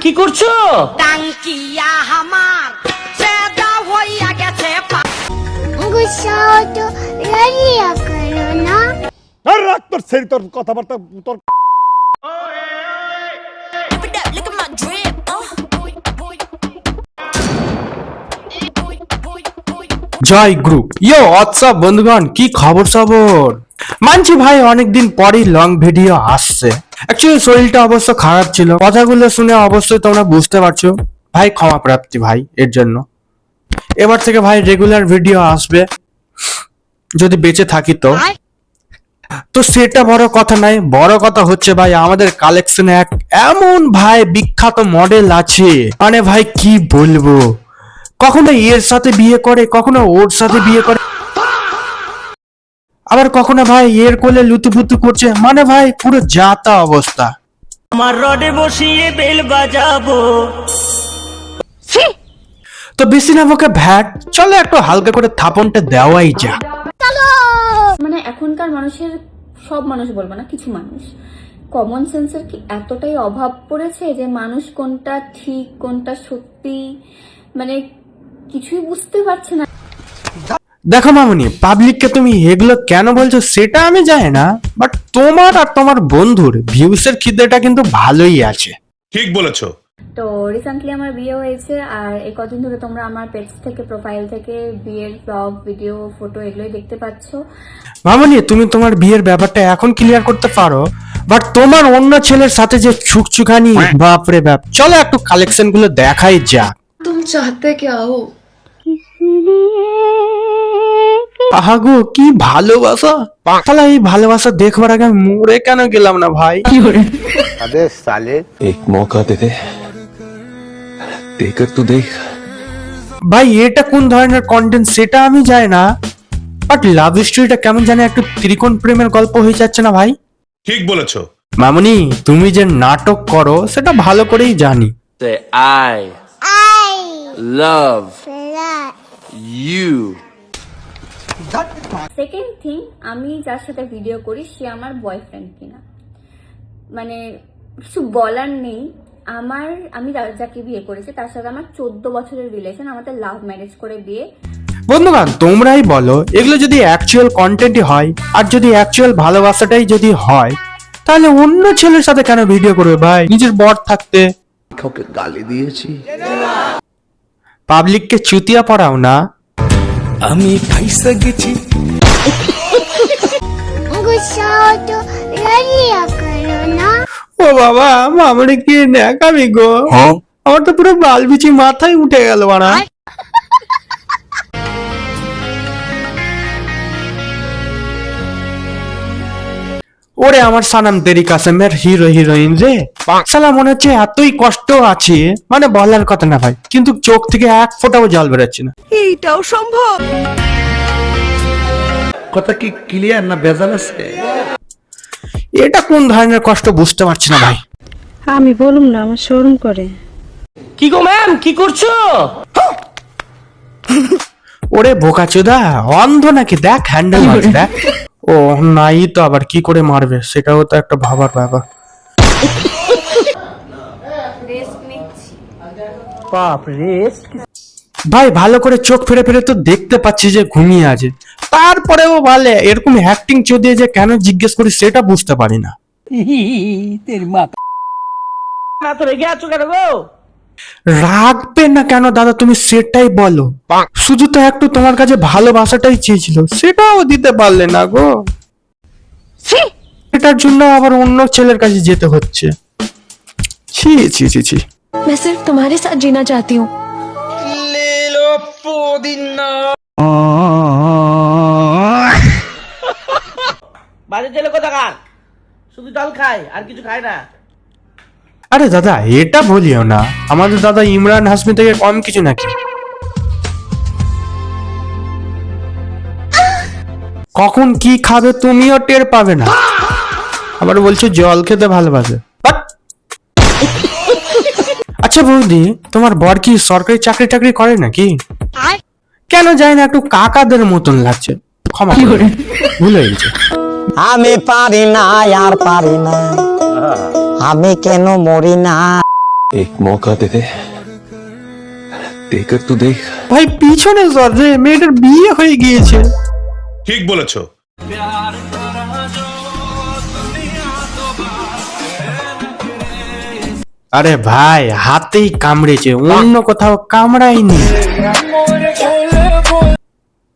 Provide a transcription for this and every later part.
কি করছো? টাঙ্কিয়া আমার চেদা হইয়া গেছে গুসা তো রালিয়া করো না। আর রাখ তোর সেই তোর কথাবার্তা তোর। জয় গ্রুপ ইয়ো হোয়াটসঅ্যাপ বন্ধুগণ, কি খবর সবর? মানছি ভাই অনেকদিন পরই লং ভিডিও আসছে। অ্যাকচুয়ালি শরীরটা অবশ্য খারাপ ছিল, কথাগুলো শুনে অবশ্যই তোমরা বুঝতে পারছো ভাই, ক্ষমা প্রাপ্তি ভাই এর জন্য। এবার থেকে ভাই রেগুলার ভিডিও আসবে যদি বেঁচে থাকি তো। তো সেটা বড় কথা নাই, বড় কথা হচ্ছে ভাই আমাদের কালেকশনে এক এমন ভাই বিখ্যাত মডেল আছে, মানে ভাই কি বলবো, কখনো এর সাথে বিয়ে করে, কখনো ওর সাথে বিয়ে করে, আবার কখনো ভাই এর কোলে লুতুপুতু করছে, মানে ভাই পুরো যাতা অবস্থা। আমার রডে বসিয়ে বেল বাজাবো। তো বেশি না বকে ভ্যাট, চলো একটু হালকা করে থাপনটা দেওয়াই যা। মানে এখনকার মানুষের, সব মানুষ বলবো না, কিছু মানুষ কমন সেন্সের কি এতটাই অভাব পড়েছে যে মানুষ কোনটা ঠিক কোনটা সত্যি মানে কিছুই বুঝতে পারছে না। দেখো মামুনি, পাবলিককে তুমি এগুলো কেন বলছো সেটা আমি জানি না, বাট তোমার আর তোমার বন্ধুর ভিউসের খিদেটা কিন্তু ভালোই আছে। ঠিক বলেছো। তো রিসেন্টলি আমার বিয়ে হয়েছে, আর এই কদিন ধরে তোমরা আমার পেজ থেকে, প্রোফাইল থেকে বিয়ের ব্লগ, ভিডিও, ফটো এগুলোই দেখতে পাচ্ছ। মামুনি, তুমি তোমার বিয়ের ব্যাপারটা এখন ক্লিয়ার করতে পারো, বাট তোমার অন্য ছেলের সাথে যে ছুকছুকানি, বাপরে বাপ। চলো একটু কালেকশন গুলো দেখাই যা। तुम चाहते क्या हो? আহাগো কি ভালোবাসা, শালা এই ভালোবাসা দেখবার আগে আমি মরে কেন গেলাম না ভাই। আবে সালে एक मौका दे दे, देकर तू देख। ভাই এটা কোন ধরনের কন্টেন্ট সেটা আমি জানি না, বাট লাভ স্টোরিটা কেমন জানি একটু ত্রিকোণ প্রেমের গল্প হয়ে যাচ্ছে না ভাই। ঠিক বলেছো। মামুনি, তুমি যে নাটক করো সেটা ভালো করেই জানি। Say I I love love you. Second thing, আমি যার সাথে ভিডিও করি সে আমার বয়ফ্রেন্ড কিনা, মানে কিছু বলার নেই। আমি যাকে বিয়ে করেছি তার সাথে আমার 14 বছরের রিলেশন, আমাদের লাভ ম্যারেজ করে বিয়ে। বন্ধুগণ তোমরাই বলো, এগুলো যদি অ্যাকচুয়াল কন্টেন্টই হয় আর যদি অ্যাকচুয়াল ভালোবাসাটাই যদি হয়, তাহলে অন্য ছেলের সাথে কেন ভিডিও করবে ভাই, নিজের বর থাকতে। কাউকে গালি দিয়েছি? পাবলিককে চুতিয়া পড়াও না। আমি ফাইসা গেছি। গুসা তো রালিয়া করো না। ও বাবা, মামুনি কি ন্যাকামি গো, আমার তো পুরো বাল বিচি মাথায় উঠে গেল বাড়া। ওরে আমার সানাম তেরি কাসেমের হিরো হিরোইন রে, শালা মনে হচ্ছে এতই কষ্ট আছে মানে বলার কথা না ভাই, কিন্তু চোখ থেকে এক ফোঁটাও জল বেরোচ্ছে না। এইটাও সম্ভব? কথা কি ক্লিয়ার না ভেজাল আছে? এটা কোন ধরনের কষ্ট বুঝতে পারছি না ভাই। আমি বলুম না, আমার শরম করে। কি গো ম্যাম, কি করছো? ওরে বোকাচোদা, অন্ধ নাকি? দেখ হ্যান্ডেল মারছে দেখ। ও নাই তো আবার কি করে মারবে সেটাও তো একটা ভাবার ব্যাপার। ভাই ভালো করে চোখ ফিরে ফিরে তো দেখতে পাচ্ছি যে ঘুমিয়ে আছে, তারপরেও বলে এরকম অ্যাক্টিং চোদিয়ে যে কেন জিজ্ঞেস করি সেটা বুঝতে পারি না। না তো রেগে আছো কেন গো? রাখবে না কেন দাদা, তুমি সেটাই বলো। শুধু তো একটু তোমার কাছে ভালোবাসাটাই চেয়েছিল, সেটাও দিতে পারলে না গো। এটার জন্য আবার অন্য ছেলের কাছে যেতে হচ্ছে। ছি ছি ছি ছি। मैं सिर्फ तुम्हारे साथ जीना चाहती हूँ। বাজে ছেলে কোথাকার, শুধু জল খায় আর কিছু খায় না। আরে দাদা এটা বলিও না, আমাদের দাদা ইমরান হাসমি থেকে কম কিছু নাকি? কখন কি খাবে তুমিও টের পাবে না, আবার বলছো জল খেতে ভালোবাসে। আচ্ছা বৌদি, তোমার বর কি সরকারি চাকরি টাকরি করে নাকি? কেন যায় না, একটু কাকাদের মতন লাগছে, ক্ষমা করে, ভুল হয়ে গেছে। আমি পারি না আর পারি না, আমি কেন মরি না। एक मौका दे दे, देकर तू देख। ভাই পিছনে সর রে, মেয়েটার বিয়ে হয়ে গিয়েছে। ঠিক বলেছো। আরে ভাই হাতেই কামড়েছে, অন্য কোথাও কামড়ায়নি।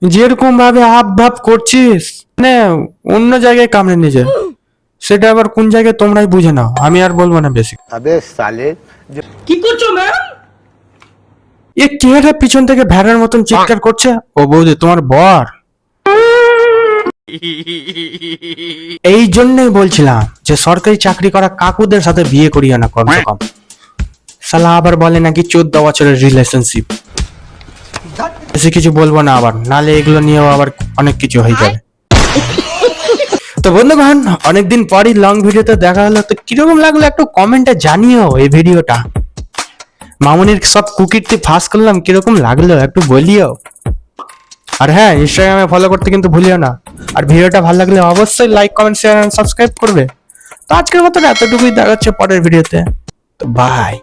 যেরকম ভাবে হাব ভাব করছিস মানে অন্য জায়গায় কামড়ে নিয়েছে, সেটা আবার কোন জায়গায় তোমরাই বুঝে নাও, আমি আর বলবো না বেশি। আবে সালে কি করছো ম্যাম? এ কে পিছন থেকে ভেড়ার মতন চিৎকার করছে? ও বৌদি তোমার বর। এই জন্যই বলছিলাম যে সরকারি চাকরি করা কাকুদের সাথে বিয়ে করিও না কমসে কম। শালা আবার বলে নাকি 14 বছরের রিলেশনশিপ। বেশি কিছু বলবো না আবার, নালে এগুলো নিয়েও আবার অনেক কিছু হয়ে যাবে। তো বন্ধুগণ, অনেকদিন পরই লং ভিডিওতে দেখা হলো, তো কিরকম লাগলো একটু কমেন্টে জানিও এই ভিডিওটা। মামুনির সব কুকিরটি ফাঁস করলাম, কিরকম লাগলো একটু বলিও। আর হ্যাঁ, ইনস্টাগ্রামে ফলো করতে কিন্তু ভুলিও না। আর ভিডিওটা ভালো লাগলে অবশ্যই like, comment, share and subscribe করবে। তো আজকের মতো এতটুকুই, দেখা হচ্ছে পরের ভিডিওতে। তো বাই।